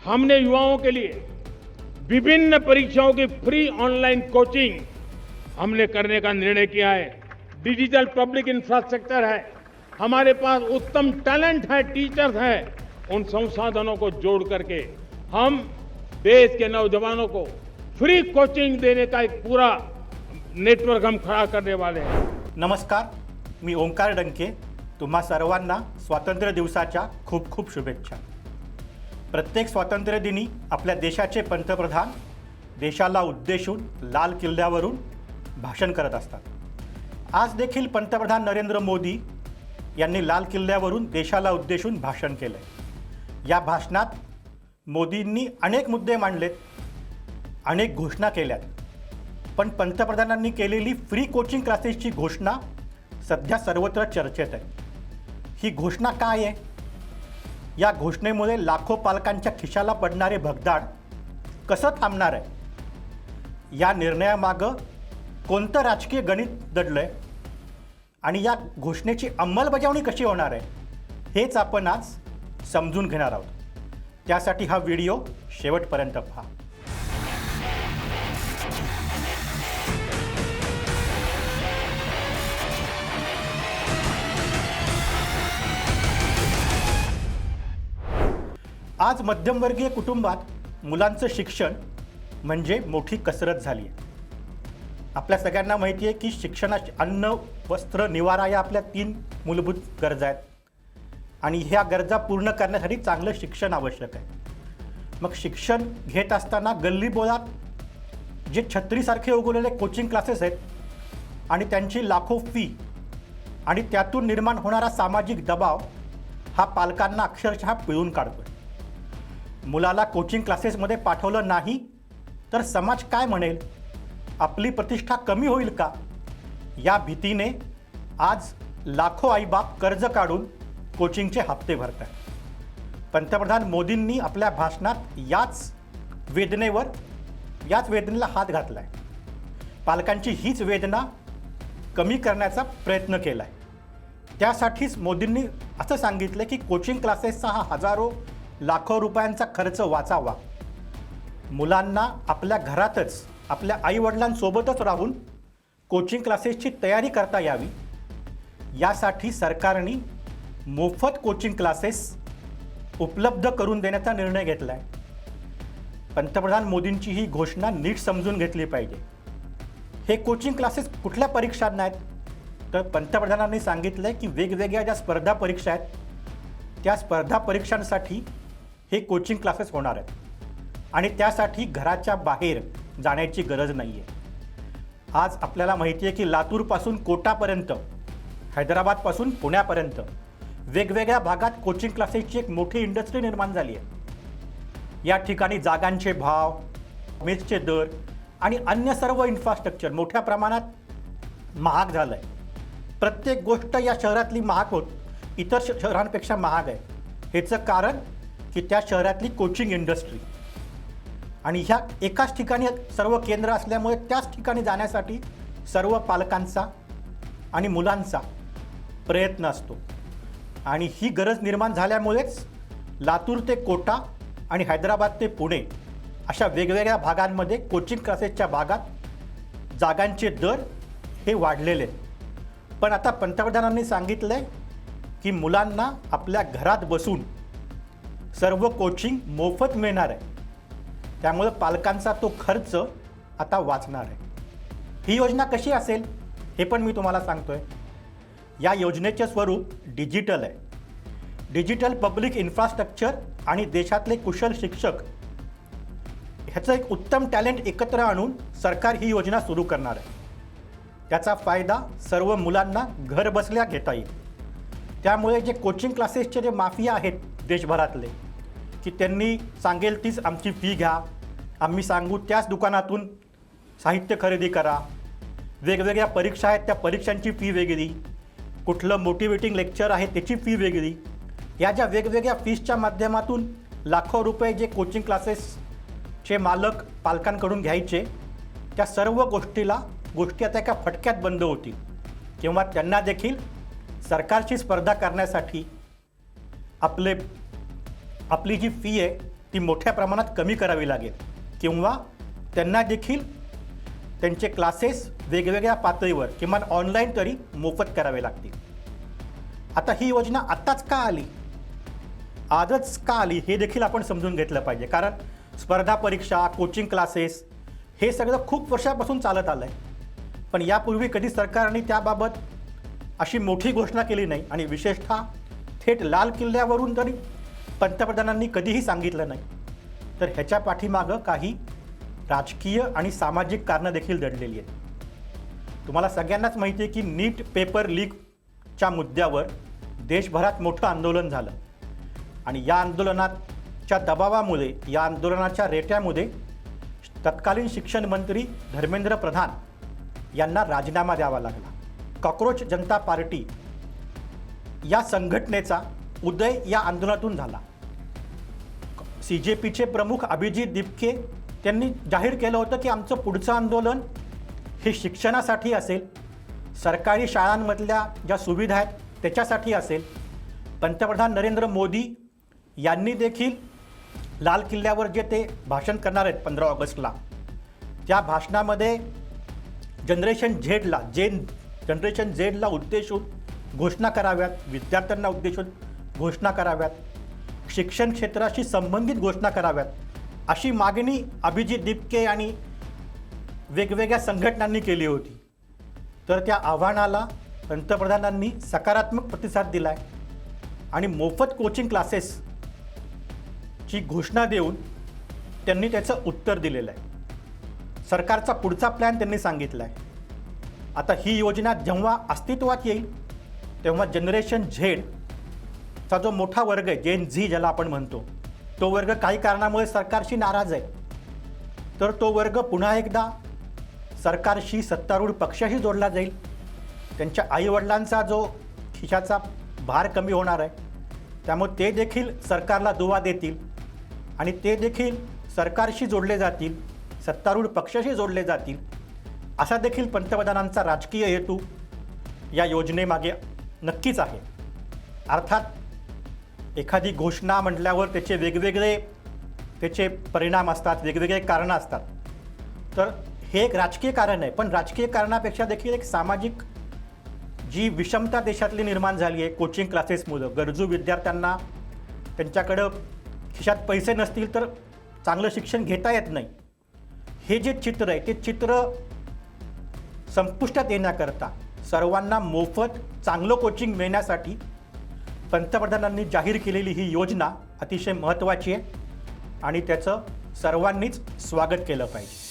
हमने युवाओं के लिए विभिन्न परीक्षाओं की फ्री ऑनलाइन कोचिंग हमने करने का निर्णय किया है। डिजिटल पब्लिक इंफ्रास्ट्रक्चर है, हमारे पास उत्तम टैलेंट है, टीचर्स हैं। उन संसाधनों को जोड़ करके हम देश के नौजवानों को फ्री कोचिंग देने का एक पूरा नेटवर्क हम खड़ा करने वाले हैं। नमस्कार, मी ओंकार डंके. तुम्हा सर्वांना स्वातंत्र्य दिवसाच्या खूप खूप शुभेच्छा. प्रत्येक स्वातंत्र्य दिनी आपल्या देशाचे पंतप्रधान देशाला उद्देशून लाल किल्ल्यावरून भाषण करत असतात. आज देखील पंतप्रधान नरेंद्र मोदी यांनी लाल किल्ल्यावरून देशाला उद्देशून भाषण केलंय. या भाषणात मोदींनी अनेक मुद्दे मांडलेत, अनेक घोषणा केल्यात. पण पंतप्रधानांनी केलेली फ्री कोचिंग क्लासेसची घोषणा सध्या सर्वत्र चर्चेत आहे. ही घोषणा काय आहे? या घोषणेमुळे लाखो पालकांच्या खिशाला पडणारे भगदाड कसं थांबणार आहे? या निर्णयामागं कोणतं राजकीय गणित दडलंय आणि या घोषणेची अंमलबजावणी कशी होणार आहे, हेच आपण आज समजून घेणार आहोत. त्यासाठी हा व्हिडिओ शेवटपर्यंत पहा. आज मध्यमवर्गीय कुटुंबात मुलांचं शिक्षण म्हणजे मोठी कसरत झाली आहे. आपल्या सगळ्यांना माहिती आहे की शिक्षणाचे अन्न, वस्त्र, निवारा या आपल्या 3 मूलभूत गरजा आहेत आणि ह्या गरजा पूर्ण करण्यासाठी चांगलं शिक्षण आवश्यक आहे. मग शिक्षण घेत असताना गल्लीबोळात जे छत्रीसारखे उगवलेले कोचिंग क्लासेस आहेत आणि त्यांची लाखो फी आणि त्यातून निर्माण होणारा सामाजिक दबाव हा पालकांना अक्षरशः पिळून काढतो. मुलाला कोचिंग क्लासेसमध्ये पाठवलं नाही तर समाज काय म्हणेल, आपली प्रतिष्ठा कमी होईल का, या भीतीने आज लाखो आईबाप कर्ज काढून कोचिंगचे हप्ते भरतात. पंतप्रधान मोदींनी आपल्या भाषणात याच वेदनेला हात घातला आहे. पालकांची हीच वेदना कमी करण्याचा प्रयत्न केला आहे. त्यासाठीच मोदींनी असं सांगितलं की कोचिंग क्लासेसचा हा हजारो लाखो रुपयांचा खर्च वाचावा. मुलांना आपल्या घरातच आपल्या आईवडिलांसोबतच राहून कोचिंग क्लासेसची तयारी करता यावी, यासाठी सरकारने मोफत कोचिंग क्लासेस उपलब्ध करून देण्याचा निर्णय घेतला आहे. पंतप्रधान मोदींची ही घोषणा नीट समजून घेतली पाहिजे. हे कोचिंग क्लासेस कुठल्या परीक्षांना आहेत? तर पंतप्रधानांनी सांगितलं आहे की वेगवेगळ्या ज्या स्पर्धा परीक्षा आहेत त्या स्पर्धा परीक्षांसाठी हे कोचिंग क्लासेस होणार आहेत आणि त्यासाठी घराच्या बाहेर जाण्याची गरज नाही आहे. आज आपल्याला माहिती आहे की लातूरपासून कोटापर्यंत, हैदराबादपासून पुण्यापर्यंत वेगवेगळ्या भागात कोचिंग क्लासेसची एक मोठी इंडस्ट्री निर्माण झाली आहे. या ठिकाणी जागांचे भाव, मेसचे दर आणि अन्य सर्व इन्फ्रास्ट्रक्चर मोठ्या प्रमाणात महाग झालं आहे. प्रत्येक गोष्ट या शहरातली महाग होत इतर शहरांपेक्षा महाग आहे. ह्याचं कारण की त्या शहरातली कोचिंग इंडस्ट्री आणि ह्या एकाच ठिकाणी सर्व केंद्र असल्यामुळे त्याच ठिकाणी जाण्यासाठी सर्व पालकांचा आणि मुलांचा प्रयत्न असतो. आणि ही गरज निर्माण झाल्यामुळेच लातूर ते कोटा आणि हैदराबाद ते पुणे अशा वेगवेगळ्या भागांमध्ये कोचिंग क्लासेसच्या भागात जागांचे दर हे वाढलेले आहेत. पण आता पंतप्रधानांनी सांगितलं आहे की मुलांना आपल्या घरात बसून सर्व कोचिंग मोफत मिळणार आहे. त्यामुळे पालकांचा तो खर्च आता वाचणार आहे. ही योजना कशी असेल हे पण मी तुम्हाला सांगतोय. या योजनेचे स्वरूप डिजिटल आहे. डिजिटल पब्लिक इन्फ्रास्ट्रक्चर आणि देशातले कुशल शिक्षक ह्याचं एक उत्तम टॅलेंट एकत्र आणून सरकार ही योजना सुरू करणार आहे. त्याचा फायदा सर्व मुलांना घर बसल्या घेता येईल. त्यामुळे जे कोचिंग क्लासेसचे जे माफिया आहेत देशभरातले, की त्यांनी सांगेल तीच आमची फी घ्या, आम्ही सांगू त्याच दुकानातून साहित्य खरेदी करा, वेगवेगळ्या परीक्षा आहेत त्या परीक्षांची फी वेगळी, कुठलं मोटिवेटिंग लेक्चर आहे त्याची फी वेगळी, या ज्या वेगवेगळ्या फीसच्या माध्यमातून लाखो रुपये जे कोचिंग क्लासेसचे मालक पालकांकडून घ्यायचे, त्या सर्व गोष्टी आता एका फटक्यात बंद होतील किंवा त्यांना देखील सरकारची स्पर्धा करण्यासाठी आपली जी फी आहे ती मोठ्या प्रमाणात कमी करावी लागेल किंवा त्यांना देखील त्यांचे क्लासेस वेगवेगळ्या पातळीवर किमान ऑनलाईन तरी मोफत करावे लागतील. आता ही योजना आत्ताच का आली, आजच का आली हे देखील आपण समजून घेतलं पाहिजे. कारण स्पर्धा परीक्षा, कोचिंग क्लासेस हे सगळं खूप वर्षापासून चालत आलं आहे, पण यापूर्वी कधी सरकारने त्याबाबत अशी मोठी घोषणा केली नाही आणि विशेषतः थेट लाल किल्ल्यावरून तरी पंतप्रधानांनी कधीही सांगितलं नाही. तर ह्याच्या पाठीमागं काही राजकीय आणि सामाजिक कारणं देखील दडलेली आहेत. तुम्हाला सगळ्यांनाच माहिती आहे की नीट पेपर लीकच्या मुद्द्यावर देशभरात मोठं आंदोलन झालं आणि या आंदोलनाच्या दबावामुळे, या आंदोलनाच्या रेट्यामुळे तत्कालीन शिक्षण मंत्री धर्मेंद्र प्रधान यांना राजीनामा द्यावा लागला. कॉकरोच जनता पार्टी या संघटनेचा उदय या आंदोलनातून झाला. CJPचे प्रमुख अभिजित दिपके त्यांनी जाहीर केलं होतं की आमचं पुढचं आंदोलन हे शिक्षणासाठी असेल, सरकारी शाळांमधल्या ज्या सुविधा आहेत त्याच्यासाठी असेल. पंतप्रधान नरेंद्र मोदी यांनी देखील लाल किल्ल्यावर जे ते भाषण करणार आहेत 15 ऑगस्टला, त्या भाषणामध्ये जनरेशन झेडला उद्देशून घोषणा कराव्यात, विद्यार्थ्यांना उद्देशून घोषणा कराव्यात, शिक्षण क्षेत्राशी संबंधित घोषणा कराव्यात, अशी मागणी अभिजित दिपके आणि वेगवेगळ्या संघटनांनी केली होती. तर त्या आव्हानाला पंतप्रधानांनी सकारात्मक प्रतिसाद दिला आहे आणि मोफत कोचिंग क्लासेसची घोषणा देऊन त्यांनी त्याचं उत्तर दिलेलं आहे. सरकारचा पुढचा प्लॅन त्यांनी सांगितला आहे. आता ही योजना जेव्हा अस्तित्वात येईल तेव्हा जनरेशन झेडचा जो मोठा वर्ग आहे, जेन झी ज्याला आपण म्हणतो, तो वर्ग काही कारणामुळे सरकारशी नाराज आहे. तर तो वर्ग पुन्हा एकदा सरकारशी, सत्तारूढ पक्षाशी जोडला जाईल. त्यांच्या आईवडिलांचा जो खिशाचा भार कमी होणार आहे, त्यामुळे ते देखील सरकारला दुवा देतील आणि ते देखील सरकारशी जोडले जातील, सत्तारूढ पक्षाशी जोडले जातील. असा देखील पंतप्रधानांचा राजकीय हेतू या योजनेमागे नक्कीच आहे. अर्थात एखादी घोषणा म्हटल्यावर त्याचे परिणाम असतात, वेगवेगळे कारणं असतात. तर हे एक राजकीय कारण आहे, पण राजकीय कारणापेक्षा देखील एक सामाजिक जी विषमता देशातली निर्माण झाली आहे कोचिंग क्लासेसमुळं, गरजू विद्यार्थ्यांना त्यांच्याकडं खिशात पैसे नसतील तर चांगलं शिक्षण घेता येत नाही, हे जे चित्र आहे ते चित्र संपुष्टात येण्याकरता सर्वांना मोफत चांगलं कोचिंग मिळण्यासाठी पंतप्रधानांनी जाहीर केलेली ही योजना अतिशय महत्त्वाची आहे आणि त्याचं सर्वांनीच स्वागत केलं पाहिजे.